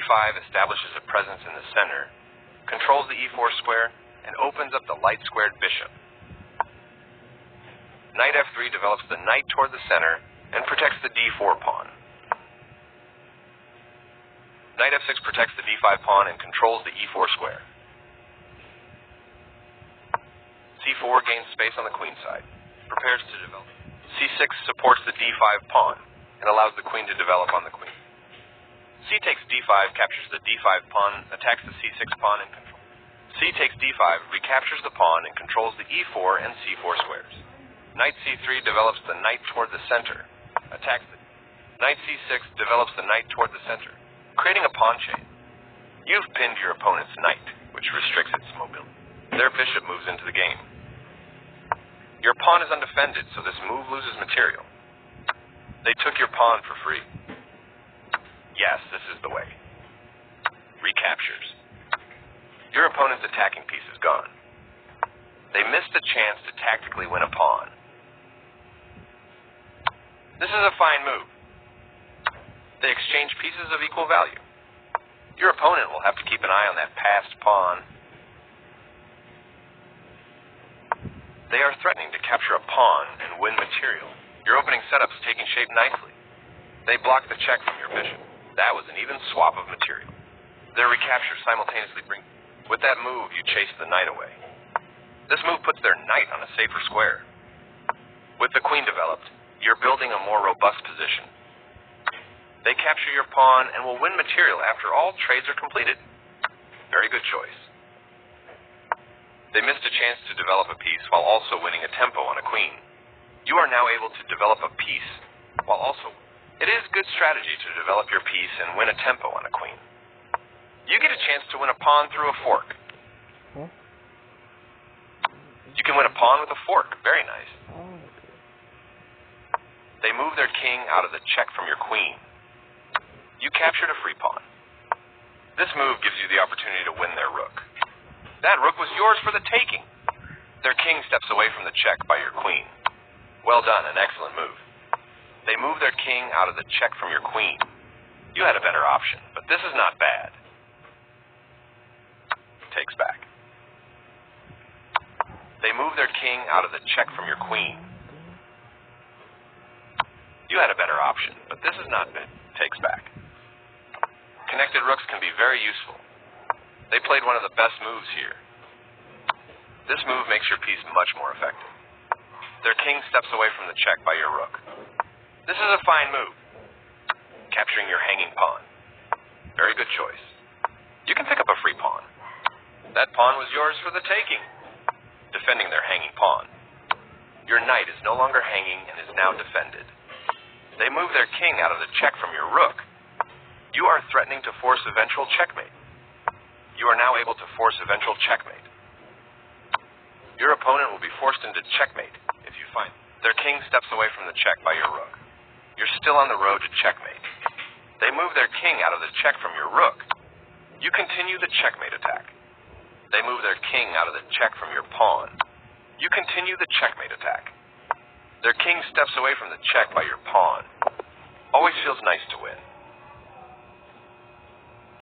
e5 establishes a presence in the center, controls the e4 square, and opens up the light-squared bishop. Knight f3 develops the knight toward the center and protects the d4 pawn. Knight f6 protects the d5 pawn and controls the e4 square. c4 gains space on the queen side, prepares to develop. c6 supports the d5 pawn and allows the queen to develop on the queen. c takes d5 captures the d5 pawn, attacks the c6 pawn, and controls. c takes d5 recaptures the pawn and controls the e4 and c4 squares. Knight c3 develops the knight toward the center, attacks the knight c6 develops the knight toward the center, creating a pawn chain. You've pinned your opponent's knight, which restricts its mobility. Their bishop moves into the game. Your pawn is undefended, so this move loses material. They took your pawn for free. Yes, this is the way. Recaptures. Your opponent's attacking piece is gone. They missed a chance to tactically win a pawn. This is a fine move. They exchange pieces of equal value. Your opponent will have to keep an eye on that passed pawn. They are threatening to capture a pawn and win material. Your opening setup's taking shape nicely. They block the check from your bishop. That was an even swap of material. Their recapture simultaneously brings... With that move, you chase the knight away. This move puts their knight on a safer square. With the queen developed, you're building a more robust position. They capture your pawn and will win material after all trades are completed. Very good choice. They missed a chance to develop a piece while also winning a tempo on a queen. You are now able to develop a piece while also... It is good strategy to develop your piece and win a tempo on a queen. You get a chance to win a pawn through a fork. You can win a pawn with a fork. Very nice. They move their king out of the check from your queen. You captured a free pawn. This move gives you the opportunity to win their rook. That rook was yours for the taking. Their king steps away from the check by your queen. Well done, an excellent move. They move their king out of the check from your queen. You had a better option, but this is not bad. Takes back. They move their king out of the check from your queen. You had a better option, but this is not bad. Takes back. Connected rooks can be very useful. They played one of the best moves here. This move makes your piece much more effective. Their king steps away from the check by your rook. This is a fine move. Capturing your hanging pawn. Very good choice. You can pick up a free pawn. That pawn was yours for the taking. Defending their hanging pawn. Your knight is no longer hanging and is now defended. They move their king out of the check from your rook. You are threatening to force eventual checkmate. You are now able to force eventual checkmate. Your opponent will be forced into checkmate if you find their king steps away from the check by your rook. You're still on the road to checkmate. They move their king out of the check from your rook. You continue the checkmate attack. They move their king out of the check from your pawn. You continue the checkmate attack. Their king steps away from the check by your pawn.